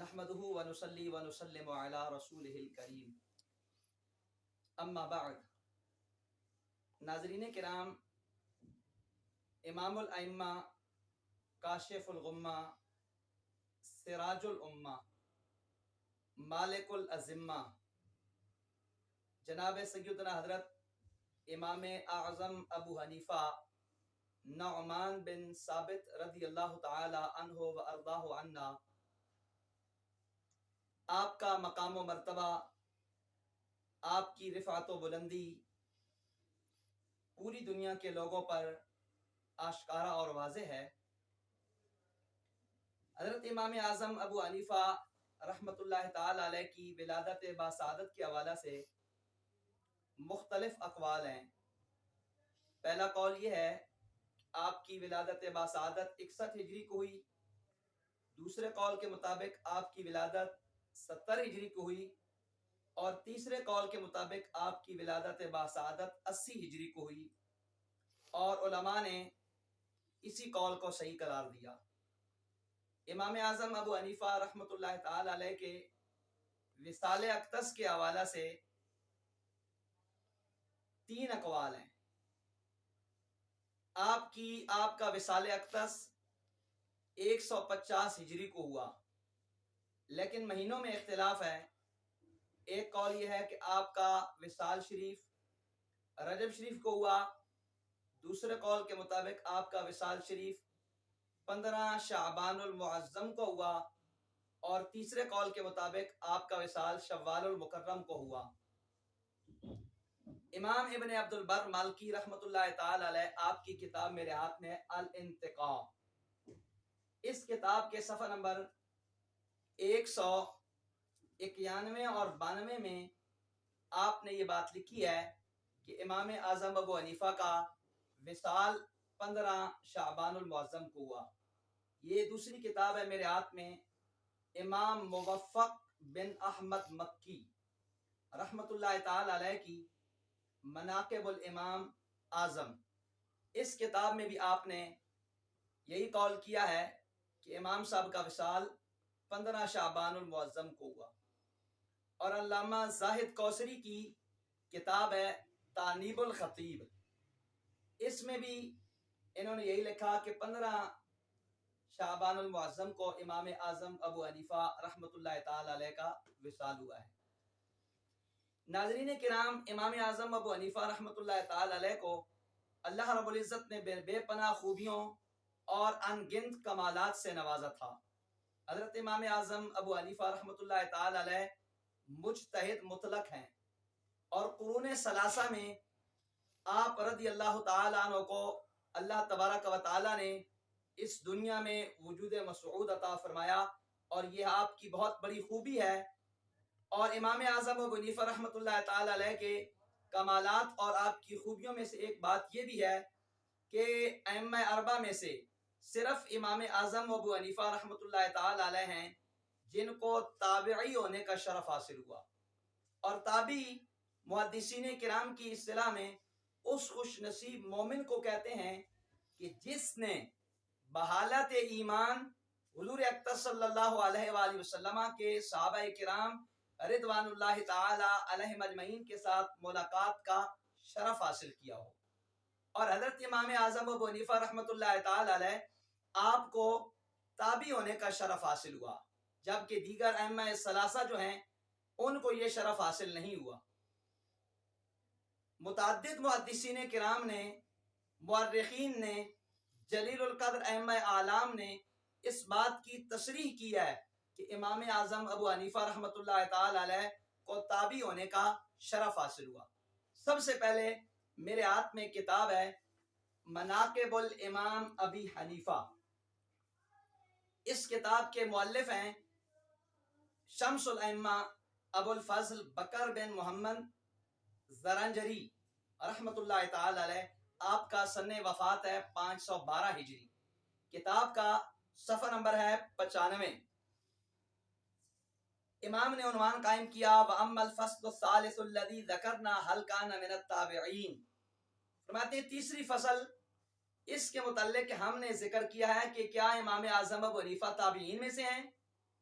نحمده ونصلي ونسلم على رسوله الکریم اما بعد. ناظرین کرام، امام الائمہ، کاشف الغمہ، سراج الامہ، مالک الازمہ، جناب سیدنا حضرت امام اعظم ابو حنیفہ نعمان بن ثابت رضی اللہ تعالی عنہ و ارضاہ عنا، آپ کا مقام و مرتبہ، آپ کی رفعت و بلندی پوری دنیا کے لوگوں پر آشکارا اور واضح ہے۔ حضرت امام اعظم ابو حنیفہ رحمۃ اللہ تعالی علیہ کی ولادت باسعادت کے حوالہ سے مختلف اقوال ہیں۔ پہلا قول یہ ہے کہ آپ کی ولادت باسعادت 61 ہجری کو ہوئی، دوسرے قول کے مطابق آپ کی ولادت 70 ہجری کو ہوئی، اور تیسرے قول کے مطابق آپ کی ولادت باسعادت 80 ہجری کو ہوئی، اور علماء نے اسی قول کو صحیح قرار دیا۔ امام اعظم ابو حنیفہ رحمۃ اللہ تعالی علیہ کے وصال اقدس کے حوالہ سے 3 اقوال ہیں۔ آپ کا وصال اقدس 150 ہجری کو ہوا، لیکن مہینوں میں اختلاف ہے۔ ایک قول یہ ہے کہ آپ کا وصال شریف رجب شریف کو ہوا، دوسرے قول کے مطابق آپ کا وصال شریف 15 شعبان المعظم کو ہوا، اور تیسرے قول کے مطابق آپ کا وصال شوال المکرم کو ہوا۔ امام ابن عبد البر مالکی رحمۃ اللہ تعالی علیہ، آپ کی کتاب میرے ہاتھ میں الانتقاء، اس کتاب کے صفحہ نمبر 191 اور 92 میں آپ نے یہ بات لکھی ہے کہ امام اعظم ابو حنیفہ کا وصال 15 شعبان المعظم کو ہوا۔ یہ دوسری کتاب ہے میرے ہاتھ میں، امام موفق بن احمد مکی رحمۃ اللہ تعالی علیہ کی مناقب الامام اعظم۔ اس کتاب میں بھی آپ نے یہی قول کیا ہے کہ امام صاحب کا وصال 15 شعبان المعظم کو ہوا۔ اور علامہ زاہد کوثری کی کتاب ہے تانیب الخطیب، اس میں بھی انہوں نے یہی لکھا کہ 15 شعبان المعظم کو امام اعظم ابو حنیفہ رحمۃ اللہ تعالی علیہ کا وصال ہوا ہے۔ ناظرین کرام، امام اعظم ابو حنیفہ رحمۃ اللہ تعالی علیہ کو اللہ رب العزت نے بے پناہ خوبیوں اور ان گنت کمالات سے نوازا تھا۔ حضرت امام اعظم ابو حنیفہ رحمۃ اللہ تعالی علیہ مجتہد مطلق ہیں، اور قرون ثلاثہ میں آپ رضی اللہ تعالی عنہ کو اللہ تبارک و تعالی نے اس دنیا میں وجود مسعود عطا فرمایا، اور یہ آپ کی بہت بڑی خوبی ہے۔ اور امام اعظم ابو حنیفہ رحمۃ اللہ تعالی علیہ کے کمالات اور آپ کی خوبیوں میں سے ایک بات یہ بھی ہے کہ ائمہ اربعہ میں سے صرف امام اعظم ابو حنیفہ رحمۃ اللہ تعالی علیہ ہیں جن کو تابعی ہونے کا شرف حاصل ہوا۔ اور تابعی محدثین کرام کی اصطلاح میں اس خوش نصیب مومن کو کہتے ہیں کہ جس نے بحالت ایمان حضور اکرم صلی اللہ علیہ وآلہ وسلم کے صحابہ کرام رضوان اللہ تعالی علیہم اجمعین کے ساتھ ملاقات کا شرف حاصل کیا ہو۔ اور حضرت امام اعظم ابو حنیفہ رحمۃ اللہ تعالی علیہ آپ کو تابعی ہونے کا شرف حاصل ہوا، جبکہ دیگر ائمہ ثلاثہ جو ہیں ان کو یہ شرف حاصل نہیں ہوا۔ متعدد محدثین کرام نے، مورخین نے، جلیل القدر ائمہ اعلام نے اس بات کی تصریح کی ہے کہ امام اعظم ابو حنیفہ رحمۃ اللہ تعالی علیہ کو تابعی ہونے کا شرف حاصل ہوا۔ سب سے پہلے میرے ہاتھ میں کتاب ہے مناقب الامام ابی حنیفہ۔ اس کتاب کے مؤلف ہیں شمس الائمہ ابو الفضل بکر بن محمد زرنجری رحمۃ اللہ تعالی علیہ۔ آپ کا سن وفات ہے 512 ہجری۔ کتاب کا صفحہ نمبر ہے 95۔ امام نے عنوان قائم کیا وَأَمَّا الْفَصْلُ الثَّالِثُ الَّذِي ذَكَرْنَا هَلْ كَانَ مِنَ التَّابِعِينَ۔ فرماتے ہیں تیسری فصل اس کے متعلق کہ ہم نے ذکر کیا ہے کہ کیا امام اعظم ابو حنیفہ تابعین میں سے ہیں؟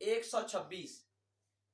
126।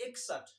61।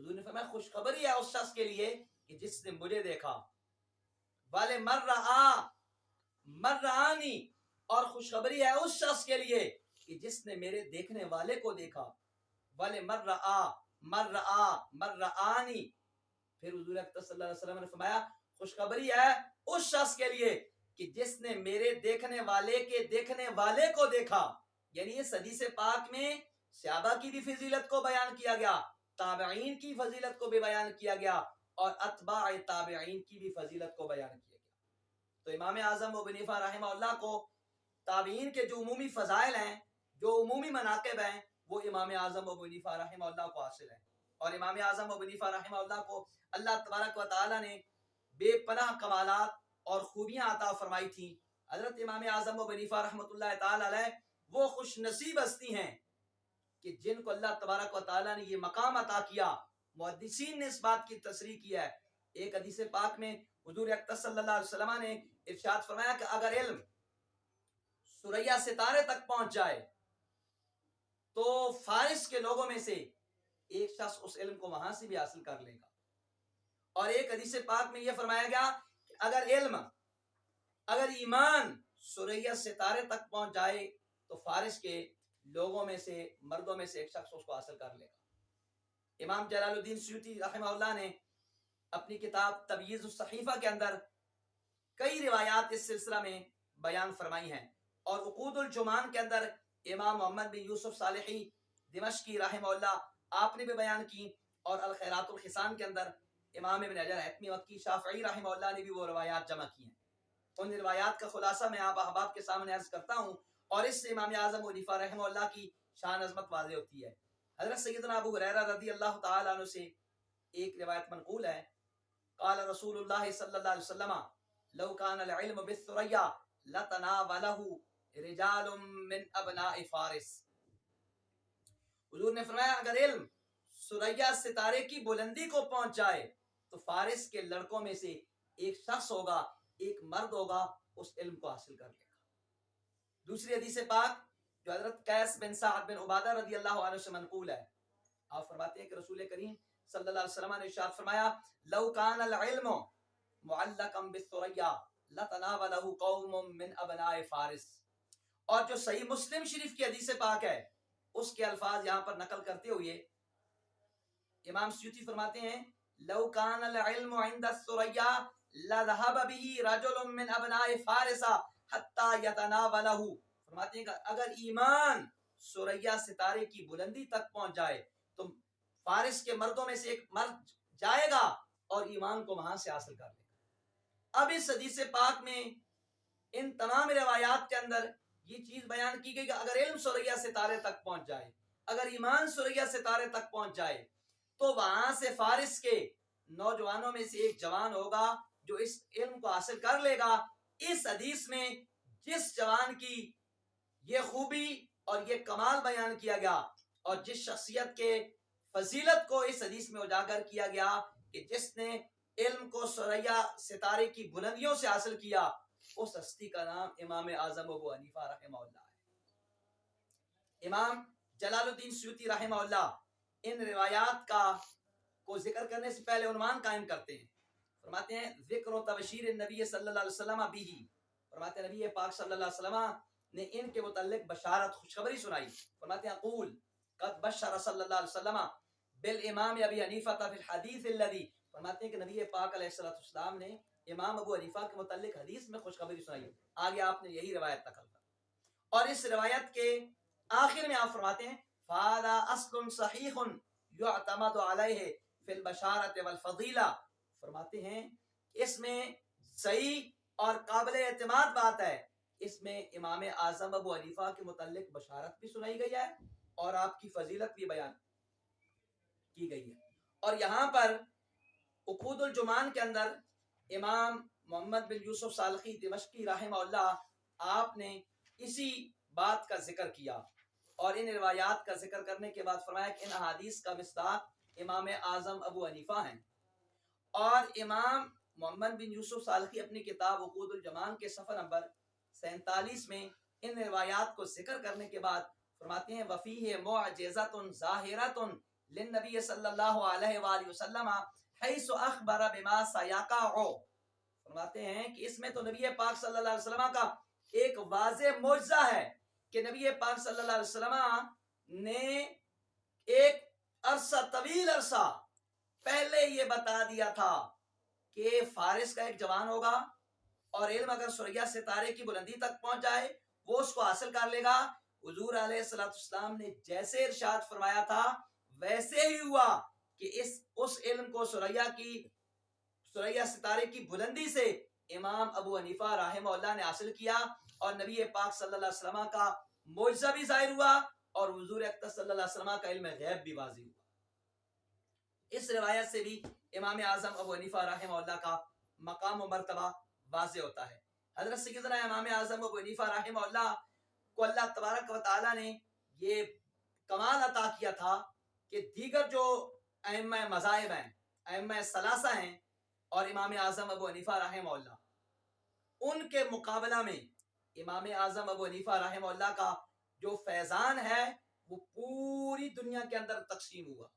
حضور نے فرمایا خوشخبری ہے اس شخص کے لیے کہ جس نے مجھے دیکھا، والے مرانی، اور خوشخبری ہے اس شخص کے لیے کہ جس نے میرے دیکھنے والے کو دیکھا، والے مرآنی. پھر حضور اکرم صلی اللہ علیہ وسلم نے فرمایا خوشخبری ہے اس شخص کے لیے کہ جس نے میرے دیکھنے والے کے دیکھنے والے کو دیکھا. یعنی اس حدیث پاک میں صحابہ کی بھی فضیلت کو بیان کیا گیا، تابعین کی فضیلت کو بھی بیان کیا گیا، اور اتباع تابعین کی بھی فضیلت کو بیان کیا گیا. تو امام اعظم ابو حنیفہ رحمہ اللہ کو تابعین کے جو عمومی فضائل ہیں، جو عمومی مناقب ہیں، وہ امام اعظم ابو حنیفہ رحمہ اللہ کو حاصل ہیں. اور امام اعظم ابو حنیفہ رحمہ اللہ کو اللہ تبارک و تعالی نے بے پناہ کمالات اور خوبیاں عطا فرمائی تھیں. حضرت امام اعظم ابو حنیفہ رحمۃ اللہ تعالی علیہ وہ خوش نصیب ہستی ہیں کہ جن کو اللہ تبارک و تعالی نے یہ مقام عطا کیا. محدثین نے اس بات کی تصریح کی ہے. ایک حدیث پاک میں حضور اکرم صلی اللہ علیہ وسلم نے ارشاد فرمایا کہ اگر علم ثریا ستارے تک پہنچ جائے تو فارس کے لوگوں میں سے ایک شخص اس علم کو وہاں سے بھی حاصل کر لے گا. اور ایک حدیث پاک میں یہ فرمایا گیا کہ اگر ایمان ثریا ستارے تک پہنچ جائے تو فارس کے لوگوں میں سے، مردوں میں سے ایک شخص اس کو حاصل کر لے گا. امام جلال الدین سیوطی رحمہ اللہ نے اپنی کتاب تبییض الصحیفہ کے اندر کئی روایات اس سلسلہ میں بیان فرمائی ہیں، اور عقود الجمان کے اندر امام محمد بن یوسف صالحی دمشقی رحمہ اللہ آپ نے بھی بیان کی، اور الخیرات الحسان کے اندر امام ابن حجر حتمی مکی شافعی رحمہ اللہ نے بھی وہ روایات جمع کی ہیں. ان روایات کا خلاصہ میں آپ احباب کے سامنے عرض کرتا ہوں، اور اس سے امام اعظم ابو حنیفہ رحمہ اللہ کی شان عظمت واضح ہوتی ہے. حضرت سیدنا ابو ہریرہ رضی اللہ تعالی عنہ سے ایک روایت منقول ہے، قال رسول اللہ صلی اللہ علیہ وسلم لو کان العلم بالثریا لتناولہ رجال من ابناء فارس. حضور نے فرمایا اگر علم ثریا ستارے کی بلندی کو پہنچ جائے تو فارس کے لڑکوں میں سے ایک شخص ہوگا، ایک مرد ہوگا، اس علم کو حاصل کر لے گا. دوسری حدیث پاک جو حضرت قیس بن سعد بن عبادہ رضی اللہ عنہ سے منقول ہے، آپ فرماتے ہیں کہ رسول کریم صلی اللہ علیہ وسلم نے ارشاد فرمایا لو کان العلم معلقا بالثریا لتناولہ قوم من ابناء فارس. اور جو صحیح مسلم شریف کی حدیث پاک ہے اس کے الفاظ یہاں پر نقل کرتے ہوئے امام سیوطی فرماتے ہیں لو کان العلم عند الثریا لذهب به رجل من ابناء فارس حتى يتناولہ. فرماتے ہیں کہ اگر ایمان ثریا ستارے کی بلندی تک پہنچ جائے تو فارس کے مردوں میں سے ایک مرد جائے گا اور ایمان کو وہاں سے حاصل کر لے گا. اب اس حدیث پاک میں ان تمام روایات کے اندر یہ چیز بیان کی گئی کہ اگر علم ثریا ستارے تک پہنچ جائے، اگر ایمان ثریا ستارے تک پہنچ جائے تو وہاں سے فارس کے نوجوانوں میں سے ایک جوان ہوگا جو اس علم کو حاصل کر لے گا. اس حدیث میں جس جوان کی یہ خوبی اور یہ کمال بیان کیا گیا اور جس شخصیت کے فضیلت کو اس حدیث میں اجاگر کیا گیا کہ جس نے علم کو ثریا ستارے کی بلندیوں سے حاصل کیا، اس ہستی کا نام امام اعظم ابو حنیفہ رحمہ اللہ ہے. امام جلال الدین سیوطی رحمہ اللہ ان روایات کو ذکر کرنے سے پہلے عنوان قائم کرتے ہیں. فرماتے ہیں ذکر و تبشیر النبی صلی اللہ علیہ وسلم بھی. فرماتے ہیں نبی پاک صلی اللہ علیہ وسلم نے ان کے متعلق بشارت خوشخبری سنائی. فرماتے ہیں قول قد بشر صلی اللہ علیہ وسلم بالامام ابی حنیفہ فی الحدیث الذی. فرماتے ہیں کہ نبی پاک علیہ السلام نے امام ابو حنیفہ کے متعلق حدیث میں خوشخبری سنائی. آگے آپ نے یہی روایت نقل کر، اور اس روایت کے آخر میں آپ فرماتے ہیں فَهَذَا أَصْلٌ صَحِيحٌ يُعْتَمَدُ عَلَيْهِ فِي الْبَشَارَةِ وَالْفَضِيلَةِ. فرماتے ہیں اس میں صحیح اور قابل اعتماد بات ہے، اس میں امام اعظم ابو حنیفہ کے متعلق بشارت بھی سنائی گئی ہے اور آپ کی فضیلت بھی بیان کی گئی ہے. اور یہاں پر عقود الجمان کے اندر امام محمد بن یوسف صالحی دمشقی رحمہ اللہ آپ نے اسی بات کا ذکر کیا، اور ان روایات کا ذکر کرنے کے بعد فرمایا کہ ان احادیث کا مصداق امام اعظم ابو حنیفہ ہیں. اور امام محمد بن یوسف صالحی اپنی کتاب عقود الجمان کے صفحہ نمبر 47 میں ان روایات کو ذکر کرنے کے بعد فرماتے ہیں وفیہ معجزۃ ظاہرۃ للنبی صلی اللہ علیہ وآلہ وسلم حیث اخبر بما سیقع، فرماتے ہیں کہ اس میں تو نبی پاک صلی اللہ علیہ وسلم کا ایک واضح معجزہ ہے کہ نبی پاک صلی اللہ علیہ وسلم نے ایک عرصہ طویل عرصہ پہلے یہ بتا دیا تھا کہ فارس کا ایک جوان ہوگا اور علم اگر ثریا ستارے کی بلندی تک پہنچ جائے وہ اس کو حاصل کر لے گا. حضور علیہ السلام نے جیسے ارشاد فرمایا تھا ویسے ہی ہوا کہ اس علم کو ثریا ستارے کی بلندی سے امام ابو حنیفہ رحمہ اللہ نے حاصل کیا اور نبی پاک صلی اللہ علیہ وسلم کا معجزہ بھی ظاہر ہوا اور حضور اکرم صلی اللہ علیہ وسلم کا علم غیب بھی واضح ہوا. اس روایت سے بھی امام اعظم ابو حنیفہ رحمہ اللہ کا مقام و مرتبہ واضح ہوتا ہے. حضرت سیدنا امام اعظم ابو حنیفہ رحمہ اللہ کو اللہ تبارک و تعالی نے یہ کمال عطا کیا تھا کہ دیگر جو ائمہ مذاہب ہیں، ائمہ ثلاثہ ہیں اور امام اعظم ابو حنیفہ رحمہ اللہ، ان کے مقابلہ میں امام اعظم ابو حنیفہ رحمہ اللہ کا جو فیضان ہے وہ پوری دنیا کے اندر تقسیم ہوا.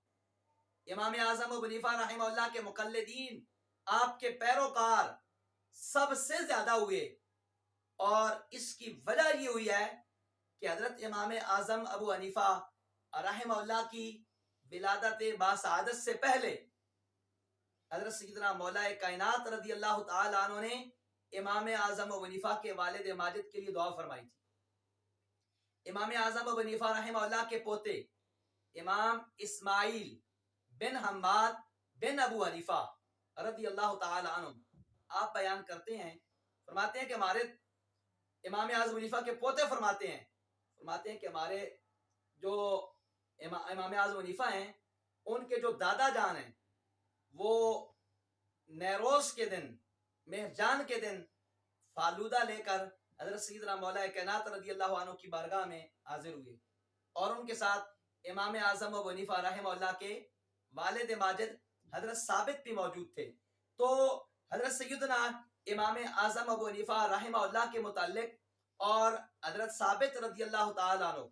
امام اعظم ابو حنیفہ رحمہ اللہ کے مقلدین، آپ کے پیروکار سب سے زیادہ ہوئے اور اس کی وجہ یہ ہوئی ہے کہ حضرت امام اعظم ابو حنیفہ رحمہ اللہ کی ولادت باسعادت سے پہلے حضرت سیدنا مولا کائنات رضی اللہ تعالی عنہ نے امام اعظم ابو حنیفہ کے والد ماجد کے لیے دعا فرمائی تھی. امام اعظم ابو حنیفہ رحمہ اللہ کے پوتے امام اسماعیل بن حماد بن ابو حنیفہ رضی اللہ تعالی عنہ آپ بیان کرتے ہیں، فرماتے ہیں کہ ہمارے امام اعظم حنیفہ کے پوتے فرماتے ہیں کہ ہمارے جو امام اعظم حنیفہ ہیں ان کے جو دادا جان ہیں وہ نیروز کے دن، مہرجان کے دن فالودہ لے کر حضرت سیدنا مولا کائنات رضی اللہ عنہ کی بارگاہ میں حاضر ہوئے اور ان کے ساتھ امام اعظم ابو حنیفہ رحمہ اللہ کے والد ماجد حضرت ثابت بھی موجود تھے. تو حضرت سیدنا امام اعظم ابو حنیفہ رحمہ اللہ کے متعلق اور حضرت ثابت رضی اللہ تعالیٰ عنہ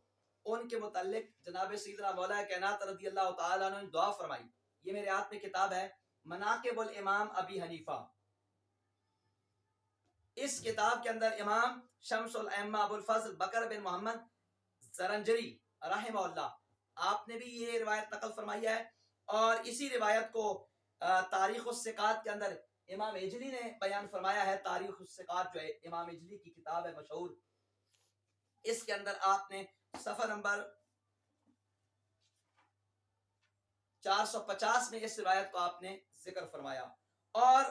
ان کے متعلق جناب سیدنا مولا کائنات رضی اللہ تعالیٰ عنہ نے دعا فرمائی. یہ میرے ہاتھ میں کتاب ہے مناقب الامام ابی حنیفہ. اس کتاب کے اندر امام شمس الائمہ ابو الفضل بکر بن محمد زرنجری رحمہ اللہ آپ نے بھی یہ روایت نقل فرمائی ہے اور اسی روایت کو تاریخ الثقات کے اندر امام اجلی نے بیان فرمایا ہے. تاریخ الثقات جو ہے امام اجلی کی کتاب ہے مشہور، اس کے اندر آپ نے صفحہ نمبر 450 میں اس روایت کو آپ نے ذکر فرمایا. اور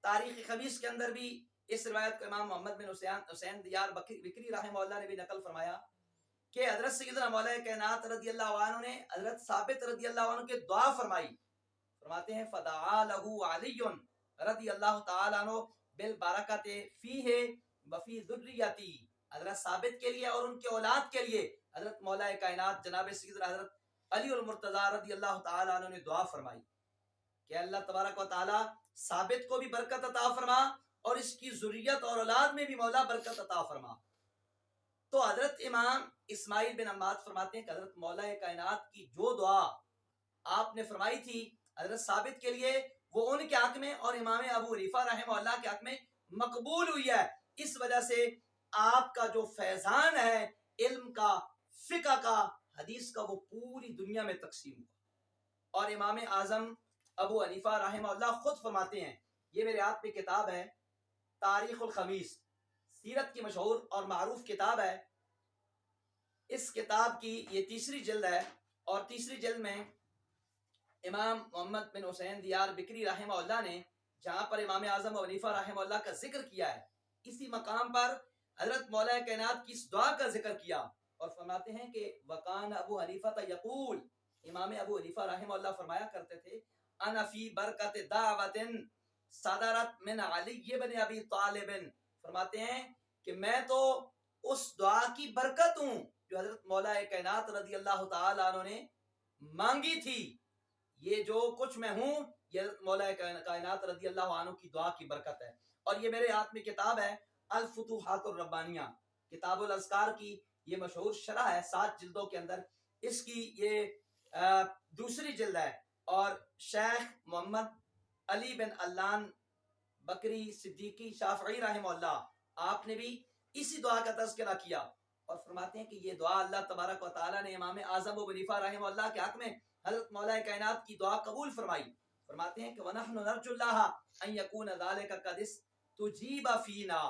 تاریخ خبیث کے اندر بھی اس روایت کو امام محمد بن حسین دیار بکری رحمہ اللہ نے بھی نقل فرمایا کہ حضرت سیدنا مولا کائنات رضی اللہ عنہ نے حضرت ثابت رضی اللہ عنہ کے دعا فرمائی. فرماتے ہیں فدعا لہو علی رضی اللہ تعالی عنہ بالبرکت فیہ وفی ذریتی، حضرت ثابت کے لیے اور ان کے اولاد کے لیے حضرت مولا کائنات جناب سیدنا حضرت علی المرتضی رضی اللہ تعالی عنہ نے دعا فرمائی کہ اللہ تبارک و تعالی ثابت کو بھی برکت عطا فرما اور اس کی ذریت اور اولاد میں بھی مولا برکت عطا فرما. تو حضرت امام اسماعیل بن حماد فرماتے ہیں کہ حضرت مولا کائنات کی جو دعا آپ نے فرمائی تھی حضرت ثابت کے لیے وہ ان کے حق میں اور امام ابو حنیفہ رحمہ اللہ کے حق میں مقبول ہوئی ہے. اس وجہ سے آپ کا جو فیضان ہے علم کا، فقہ کا، حدیث کا، وہ پوری دنیا میں تقسیم ہوا. اور امام اعظم ابو حنیفہ رحمہ اللہ خود فرماتے ہیں، یہ میرے ہاتھ پہ کتاب ہے تاریخ الخمیس، سیرت کی مشہور اور معروف کتاب ہے. اس کتاب کی یہ تیسری جلد ہے اور تیسری جلد میں امام محمد بن حسین دیار بکری رحمہ اللہ نے جہاں پر امام اعظم ابو حنیفہ رحمہ اللہ کا ذکر کیا ہے اسی مقام پر حضرت مولا کائنات کی اس دعا کا ذکر کیا اور فرماتے ہیں کہ وکان ابو حنیفہ یقول، امام ابو حنیفہ رحمہ اللہ فرمایا کرتے تھے انا فی برکت دعوت صدرت من علی بن ابی طالب، فرماتے ہیں کہ میں تو اس دعا کی برکت ہوں جو حضرت مولا کائنات رضی اللہ تعالی عنہ نے مانگی تھی. یہ جو کچھ میں ہوں یہ حضرت مولا کائنات رضی اللہ عنہ کی دعا کی برکت ہے. اور یہ میرے ہاتھ میں کتاب ہے الفتوحات الربانیہ، کتاب الاذکار کی یہ مشہور شرح ہے 7 جلدوں کے اندر. اس کی یہ دوسری جلد ہے، اور شیخ محمد علی بن علان بکری صدیقی شافعی رحمہ اللہ، آپ نے بھی اسی دعا کا تذکرہ کیا اور فرماتے ہیں کہ یہ دعا اللہ تبارک و تعالیٰ نے امام اعظم ابو حنیفہ رحمہ اللہ کے حق میں حضرت مولا کائنات کی دعا قبول فرمائی۔ فرماتے ہیں کہ وَنَحْنُ نَرْجُو اللَّهَ أَن يَكُونَ ذَلِكَ قَدْ اسْتُجِيبَ فِينَا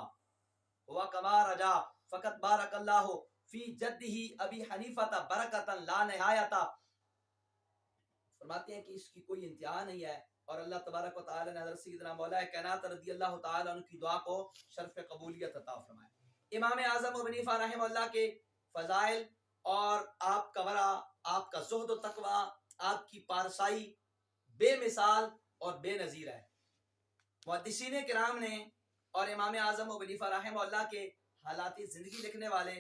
وَكَمَا رَجَا فَقَدْ بَارَكَ اللَّهُ فِي جَدِّهِ أَبِي حَنِیفَةَ بَرَکَةً لَا نِہایَةَ۔ فرماتے ہیں کہ اس کی کوئی انتہا نہیں ہے، اور اللہ تبارک و تعالی نے حضرت سیدنا مولا کائنات رضی اللہ تعالی عنہ کی دعا کو شرف قبولیت عطا فرمایا۔ امام اعظم ابو حنیفہ رحمہ اللہ کے فضائل اور آپ کا ورع، آپ کا زہد و تقوی، آپ کی پارسائی بے مثال اور بے نظیر ہے۔ محدثین کرام نے اور امام اعظم ابو حنیفہ رحمہ اللہ کے حالات زندگی لکھنے والے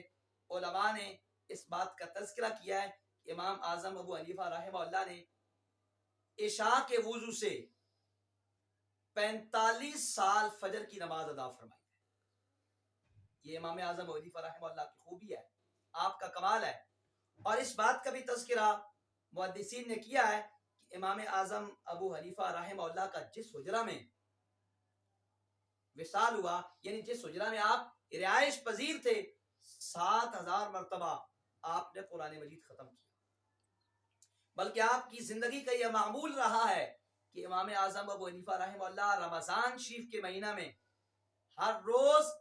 علماء نے اس بات کا تذکرہ کیا ہے کہ امام اعظم ابو حنیفہ رحمہ اللہ نے عشاء کے وضو سے 45 سال فجر کی نماز ادا فرمائی ہے۔ یہ امام اعظم ابو حنیفہ رحمہ اللہ کی خوبی ہے، آپ کا کمال ہے۔ اور اس بات کا بھی تذکرہ محدثین نے کیا ہے کہ امام اعظم ابو حنیفہ رحمہ اللہ کا جس حجرہ میں وصال ہوا، یعنی جس حجرہ میں آپ رہائش پذیر تھے، 7000 مرتبہ آپ نے قرآن مجید ختم کیا۔ بلکہ آپ کی زندگی کا یہ معمول رہا ہے کہ امام اعظم ابو حنیفہ رحمہ اللہ رمضان شریف کے مہینہ میں ہر روز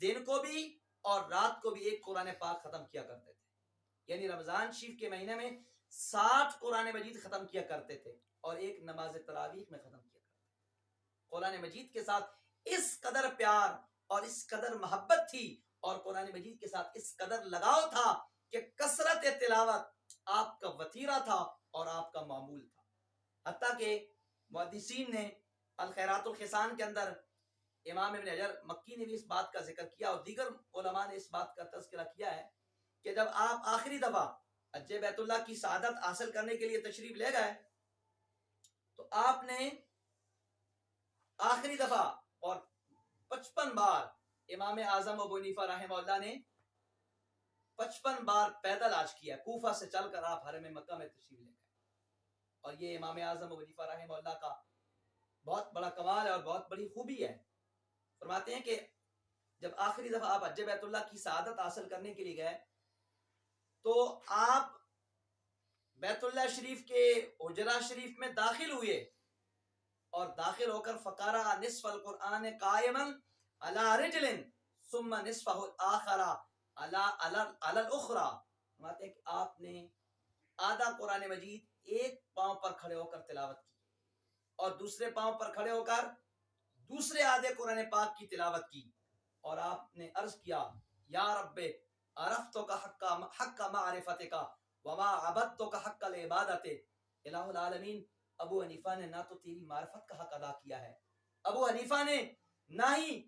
دن کو بھی اور رات کو بھی ایک قرآن پاک ختم کیا کرتے تھے۔ یعنی رمضان شریف کے مہینے میں 60 قرآن مجید ختم کیا کرتے تھے اور ایک نماز تراویح میں ختم کیا کرتے تھے۔ قرآن مجید کے ساتھ اس قدر پیار اور اس قدر محبت تھی اور قرآن مجید کے ساتھ اس قدر لگاؤ تھا کہ کثرت تلاوت آپ کا وتیرہ تھا اور آپ کا معمول تھا۔ حتیٰ کہ محدثین نے الخیرات الخسان کے اندر امام ابن حجر مکی نے بھی اس بات کا ذکر کیا اور دیگر علماء نے اس بات کا تذکرہ کیا ہے کہ جب آپ آخری دفعہ حج بیت اللہ کی سعادت حاصل کرنے کے لیے تشریف لے گئے تو آپ نے آخری دفعہ اور 55 بار امام اعظم ابو حنیفہ رحمہ اللہ نے 55 بار پیدل حج کیا، کوفہ سے چل کر آپ حرم مکہ میں تشریف لے گئے۔ اور یہ امام اعظم ابو حنیفہ رحمہ اللہ کا بہت بڑا کمال ہے اور بہت بڑی خوبی ہے۔ فرماتے ہیں کہ جب آخری دفعہ آپ حج بیت اللہ کی سعادت حاصل کرنے کے لیے گئے تو آپ بیت اللہ شریف کے حجرہ شریف میں داخل ہوئے اور داخل ہو کر فقرا نصف القرآن قائما علی رجل ثم نصفہ الآخر علی الاخرى۔ فرماتے ہیں کہ آپ نے آدھا قرآن مجید ایک پاؤں پر کھڑے ہو کر تلاوت کی اور دوسرے پاؤں پر کھڑے ہو کر دوسرے آدھے قرآن پاک کی تلاوت کی، اور آپ نے عرض کیا یا رب عرفتک حق معرفتک وما عبدتک حق العبادت۔ الہ العالمین، ابو حنیفہ نے نہ تو تیری معرفت کا حق ادا کیا ہے، ابو حنیفہ نے نہ ہی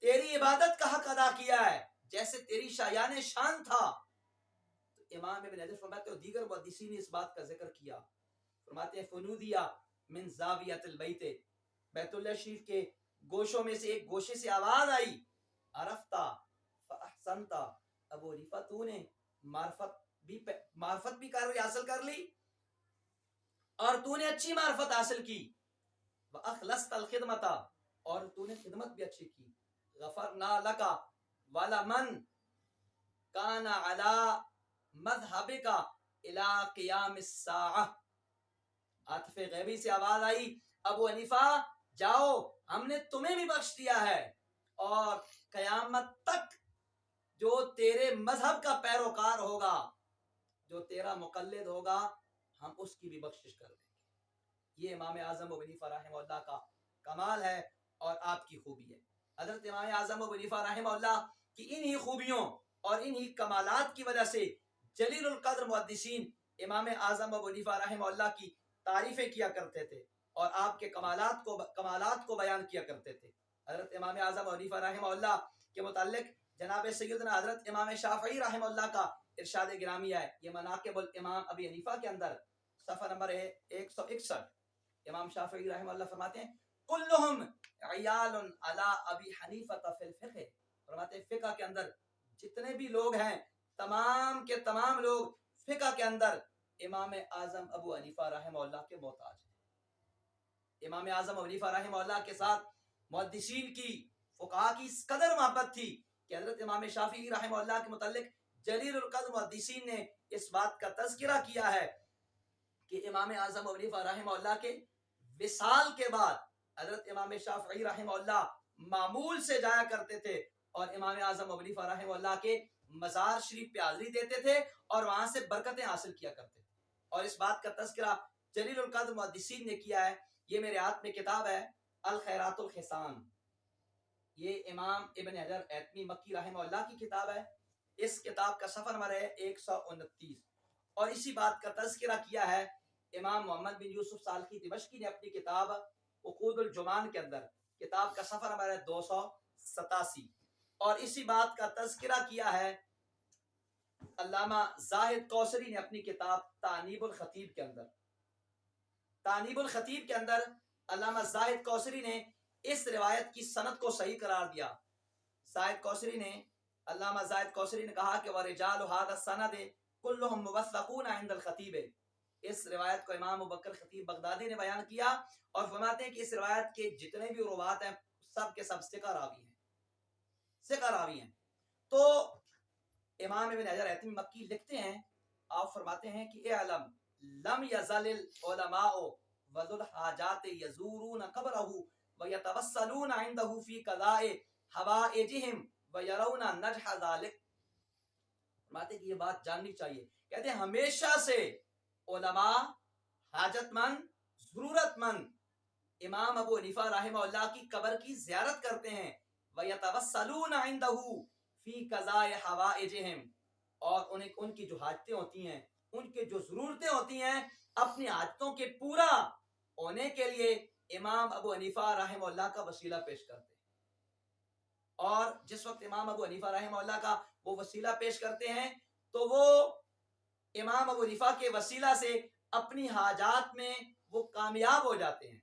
تیری عبادت کا حق ادا کیا ہے جیسے تیری شایان شان تھا۔ تو امام ابن حجر فرماتے ہیں دیگر محدثین نے اس بات کا ذکر کیا، فرماتے ہیں فنودیا من زاویۃ البیت، بیت اللہ شریف کے گوشوں میں سے ایک گوشے سے آواز آئی عرفتا فاحسنتا، ابو حنیفہ تو نے معرفت بھی حاصل کر لی اور تو نے اچھی معرفت حاصل کی، واخلصت الخدمت، اور تو نے خدمت بھی اچھی کی، غفرنا لکا ولمن کان علی مذہبک الی قیام الساعہ۔ عاطف غیبی سے آواز آئی ابو حنیفہ جاؤ ہم نے تمہیں بھی بخش دیا ہے اور قیامت تک جو تیرے مذہب کا پیروکار ہوگا، جو تیرا مقلد ہوگا، ہم اس کی بھی بخشش کر دیں گے۔ یہ امام اعظم ابو حنیفہ رحمہ اللہ کا کمال ہے اور آپ کی خوبی ہے۔ حضرت امام اعظم ابو حنیفہ رحمہ اللہ کی انہی خوبیوں اور انہی کمالات کی وجہ سے جلیل القدر محدثین امام اعظم ابو حنیفہ رحمہ اللہ کی تعریفیں کیا کرتے تھے اور آپ کے کمالات کو بیان کیا کرتے تھے۔ حضرت امام اعظم ابو حنیفہ رحمہ اللہ کے متعلق جناب سیدنا حضرت امام شافعی رحمہ اللہ کا ارشاد گرامی ہے، یہ مناقب الامام ابی حنیفہ کے اندر صفحہ نمبر 161، امام شافعی رحمہ اللہ فرماتے ہیں کلہم عیال علی ابی حنیفہ فی الفقہ، فرماتے ہیں فقہ کے اندر جتنے بھی لوگ ہیں تمام کے تمام لوگ فقہ کے اندر امام اعظم ابو حنیفہ رحمہ اللہ کے محتاج ہیں۔ امام اعظم ابو حنیفہ رحمہ اللہ کے ساتھ محدثین کی، فقہاء کی اس قدر محبت تھی کہ حضرت امام شافعی رحمہ اللہ کے متعلق جلیل القدر محدثین نے اس بات کا تذکرہ کیا ہے کہ امام اعظم ابو حنیفہ رحمہ اللہ کے وصال کے بعد حضرت امام شافعی رحمہ اللہ معمول سے جایا کرتے تھے اور امام اعظم ابو حنیفہ رحمہ اللہ کے مزار شریف پہ حاضری دیتے تھے اور وہاں سے برکتیں حاصل کیا کرتے تھے۔ اور اس بات کا تذکرہ جلیل القدر محدثین نے کیا ہے۔ یہ میرے ہاتھ میں کتاب ہے الخیرات الحسان، یہ امام ابن حجر ایتمی مکی رحمہ اللہ کی کتاب ہے۔ اس کتاب کا صفحہ نمبر ہے 129 اور اسی بات کا تذکرہ کیا ہے امام محمد بن یوسف سالکی دمشقی نے اپنی کتاب عقود الجمان کے اندر، کتاب کا صفحہ نمبر ہے 287 اور اسی بات کا تذکرہ کیا ہے علامہ زاہد کوثری نے اپنی کتاب تانیب الخطیب کے اندر۔ تانیب الخطیب کے اندر علامہ زاہد کوثری نے اس روایت کی سند کو صحیح قرار دیا۔ علامہ زاہد کوثری نے کہا کہ وَرِجَالُ هَذَا السَّنَدِ كُلُّهُمْ مُوَثَّقُونَ عِنْدَ الخطیب، اس روایت کو امام ابوبکر خطیب بغدادی نے بیان کیا اور فرماتے ہیں کہ اس روایت کے جتنے بھی روات ہیں سب کے سب ثقہ راوی ہیں۔ تو امام ابن حجر ایتمی مکی لکھتے ہیں، آپ فرماتے ہیں کہ اعلم لم یزل العلماء وذو الحاجات یزورون قبرہ ویتوسلون عنده فی قضاء حوائجہم ویرون نجح ذلک۔ فرماتے ہیں کہ یہ بات جاننی چاہیے، کہتے ہیں ہمیشہ سے علماء، حاجت مند، ضرورت مند امام ابو حنیفہ رحمہ اللہ کی قبر کی زیارت کرتے ہیں، وَيَتَوَسَّلُونَ عِنْدَهُ فِي قَضَاءِ حَوَائِجِهِمْ، اور ان کی جو حاجتیں ہوتی ہیں، ان کے جو ضرورتیں ہوتی ہیں، اپنی حاجتوں کے پورا ہونے کے لیے امام ابو حنیفہ رحمہ اللہ کا وسیلہ پیش کرتے ہیں۔ اور جس وقت امام ابو حنیفہ رحمہ اللہ کا وہ وسیلہ پیش کرتے ہیں تو وہ امام ابو حنیفہ کے وسیلہ سے اپنی حاجات میں وہ کامیاب ہو جاتے ہیں۔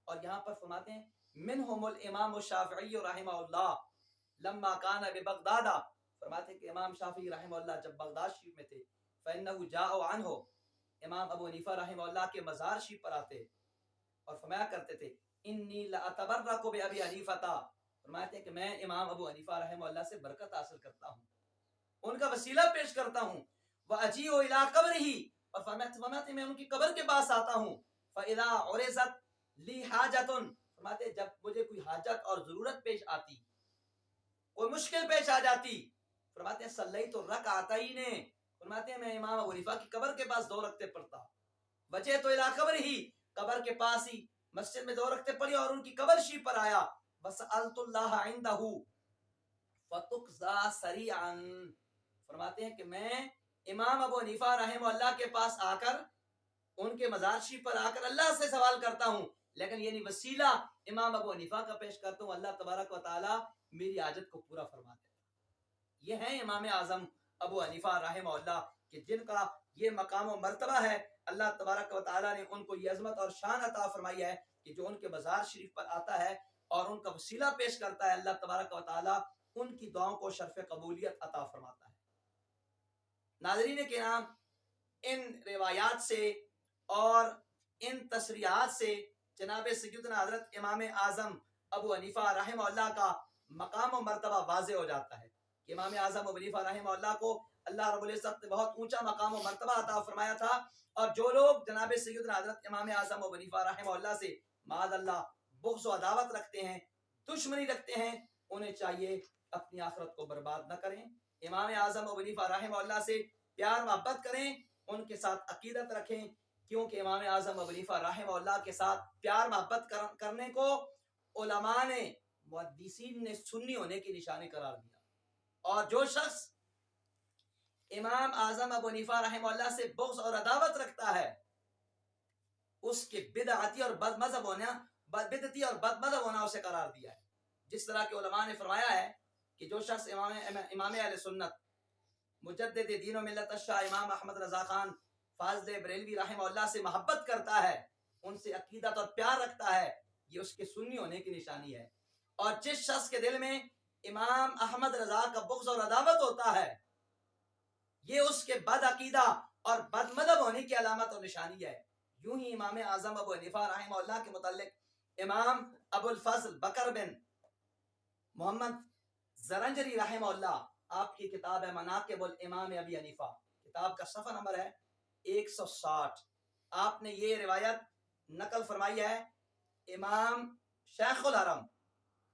اور یہاں پر فرماتے ہیں منہم الامام الشافعی رحمہ اللہ لما کان ببغداد، فرماتے ہیں کہ امام شافعی رحمہ اللہ جب بغداد شریف میں تھے فإنه جاء عنہ، امام ابو حنیفہ رحمہ اللہ کے مزار شریف پر آتے اور فرمایا کرتے تھے انی لاتبرک بابی حنیفہ، فرماتے ہیں کہ میں امام ابو حنیفہ رحمہ اللہ سے برکت حاصل کرتا ہوں، ان کا وسیلہ پیش کرتا ہوں، وَأَجِيءُ إِلَىٰ قَبْرِهِ، اور فرماتے ہیں میں ان کی قبر کے پاس آتا ہوں، فَإِذَا عُرِضَتْ لِي حَاجَةٌ، فرماتے ہیں جب مجھے کوئی حاجت اور ضرورت پیش آتی، کوئی مشکل پیش آ جاتی، فرماتے ہیں صلیت الرکعتین، فرماتے ہیں میں امام ابو حنیفہ کی قبر کے پاس 2 رکعتیں پڑھتا، وجئت إِلَىٰ قَبْرِهِ، قبر کے پاس ہی مسجد میں 2 رکعتیں پڑھی اور ان کی قبر شریف پر آیا، وَسَأَلْتُ اللَّهَ عِنْدَهُ فَتُقْضَىٰ سَرِيعًا، فرماتے ہیں کہ میں امام ابو حنیفہ رحمہ اللہ کے پاس آ کر، ان کے مزار شریف پر آ کر اللہ سے سوال کرتا ہوں، لیکن یعنی وسیلہ امام ابو حنیفہ کا پیش کرتا ہوں، اللہ تبارک و تعالی میری حاجت کو پورا فرما دیتا ہے۔ یہ ہیں امام اعظم ابو حنیفہ رحمہ اللہ کہ جن کا یہ مقام و مرتبہ ہے، اللہ تبارک و تعالی نے ان کو یہ عظمت اور شان عطا فرمائی ہے کہ جو ان کے مزار شریف پر آتا ہے اور ان کا وسیلہ پیش کرتا ہے، اللہ تبارک و تعالی ان کی دعاؤں کو شرف قبولیت عطا فرماتا ہے۔ ناظرین کرام، ان روایات سے اور ان تصریحات سے جناب سیدنا حضرت امام اعظم ابو حنیفہ رحمہ اللہ کا مقام و مرتبہ واضح ہو جاتا ہے کہ امام اعظم ابو حنیفہ رحمہ اللہ کو اللہ رب العزت نے بہت اونچا مقام و مرتبہ عطا فرمایا تھا، اور جو لوگ جناب سیدنا حضرت امام اعظم ابو حنیفہ رحمہ اللہ سے معاذ اللہ بغض و عداوت رکھتے ہیں، دشمنی رکھتے ہیں، انہیں چاہیے اپنی آخرت کو برباد نہ کریں، امام اعظم ابو حنیفہ رحمہ اللہ سے پیار محبت کریں، ان کے ساتھ عقیدت رکھیں، کیونکہ امام اعظم ابو حنیفہ رحمہ اللہ کے ساتھ پیار محبت کرنے کو علماء نے، محدثین نے سنی ہونے کی نشانی قرار دیا، اور جو شخص امام اعظم ابو حنیفہ رحمہ اللہ سے بغض اور عداوت رکھتا ہے اس کے بدعتی اور بد مذہب ہونا اسے قرار دیا ہے، جس طرح کے علماء نے فرمایا ہے کہ جو شخص امام اہل سنت مجدد دین و ملت الشاہ امام احمد رضا خان فاضل بریلوی رحمہ اللہ سے محبت کرتا ہے، ان سے عقیدت اور پیار رکھتا ہے، یہ اس کے سنی ہونے کی نشانی ہے، اور جس شخص کے دل میں امام احمد رضا کا بغض اور عداوت ہوتا ہے یہ اس کے بد عقیدہ اور بد مذہب ہونے کی علامت اور نشانی ہے۔ یوں ہی امام اعظم ابو حنیفہ رحمہ اللہ کے متعلق امام ابو الفضل بکر بن محمد زرنجری رحمہ اللہ، آپ کی کتاب ہے مناقب الامام ابی حنیفہ، کتاب کا صفحہ نمبر ہے 160، آپ نے یہ روایت نقل فرمائی ہے امام شیخ الحرم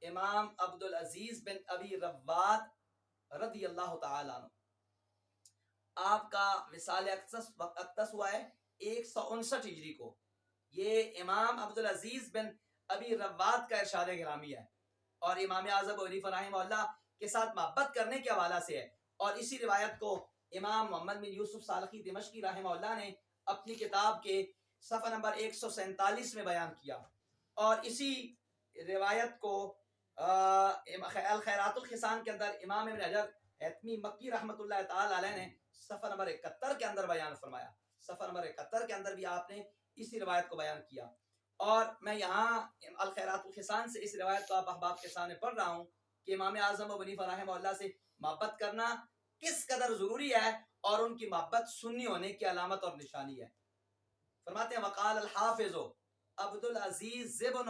امام عبدالعزیز بن ابی رواد رضی اللہ تعالی عنہ، آپ کا وصال اقدس ہوا ہے 159 ہجری کو۔ یہ امام عبدالعزیز بن ابی رواد کا ارشاد گرامی ہے اور امام اعظم ابو حنیفہ رحمہ اللہ کے ساتھ محبت کرنے کے حوالہ سے ہے، اور اسی روایت کو امام محمد بن یوسف صالحی دمشقی رحمہ اللہ نے اپنی کتاب کے صفحہ نمبر 147 میں بیان کیا، اور اسی روایت کو الخیرات الخسان کے اندر امام ابن حجر حتمی مکی رحمۃ اللہ تعالی علیہ نے صفحہ نمبر 71 کے اندر بیان فرمایا، صفحہ نمبر 71 کے اندر بھی آپ نے اسی روایت کو بیان کیا۔ اور میں یہاں الخیرات الخسان سے اس روایت کو آپ احباب کے سامنے پڑھ رہا ہوں کہ امام اعظم ابو حنیفہ رحمہ اللہ سے محبت کرنا کس قدر ضروری ہے اور ان کی محبت سنی ہونے کی علامت اور نشانی ہے۔ فرماتے ہیں وقال الحافظ عبدالعزیز بن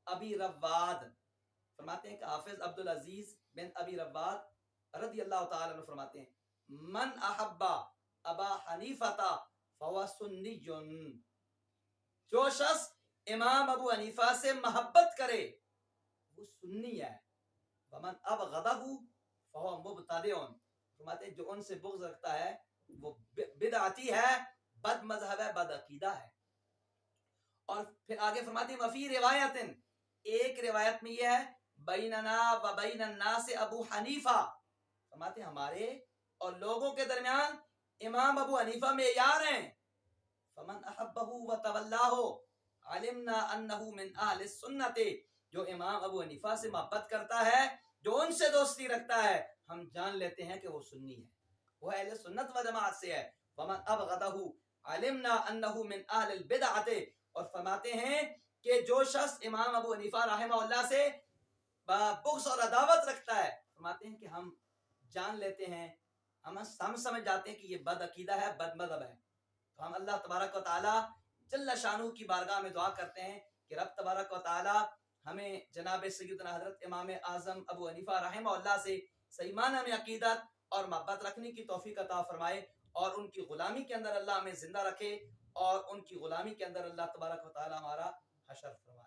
ابی رواد، فرماتے ہیں کہ حافظ عبدالعزیز بن ابی رواد رضی اللہ تعالی عنہ فرماتے ہیں من احب ابا حنیفہ فهو سنی، جو شخص امام ابو حنیفہ سے محبت کرے وہ سنی ہے، ومن ابغضہ فهو مبتدع، فرماتے ہیں جو ان سے بغض رکھتا ہے وہ بدعتی ہے، بد مذہب ہے، بد عقیدہ ہے۔ اور پھر آگے فرماتے ہیں وفی روایت، ایک روایت میں یہ ہے بیننا و بین الناس ابو حنیفہ، فرماتے ہیں ہمارے اور لوگوں کے درمیان امام ابو حنیفہ معیار ہیں، فمن احبہ و تولاہ علمنا انہ من اہل السنت، جو امام ابو حنیفہ سے محبت کرتا ہے، جو ان سے دوستی رکھتا ہے، ہم جان لیتے ہیں کہ وہ سنی ہے، وہ اہل سنت و جماعت سے ہے۔ ومن ابغضہ علمنا انہ من اہل البدعۃ، اور فرماتے ہیں کہ جو شخص امام ابو حنیفہ رحمہ اللہ سے بغض اور عداوت رکھتا ہے، فرماتے ہیں کہ ہم جان لیتے ہیں، ہم سمجھ جاتے ہیں کہ یہ بد عقیدہ ہے، بد مذہب ہے۔ تو ہم اللہ تبارک و تعالی جل شانہ کی بارگاہ میں دعا کرتے ہیں کہ رب تبارک و تعالی ہمیں جناب سیدنا حضرت امام اعظم ابو حنیفہ رحمہ اللہ سے صحیح معنی میں عقیدت اور محبت رکھنے کی توفیق عطا فرمائے، اور ان کی غلامی کے اندر اللہ ہمیں زندہ رکھے، اور ان کی غلامی کے اندر اللہ تبارک و تعالی ہمارا حشر فرمائے۔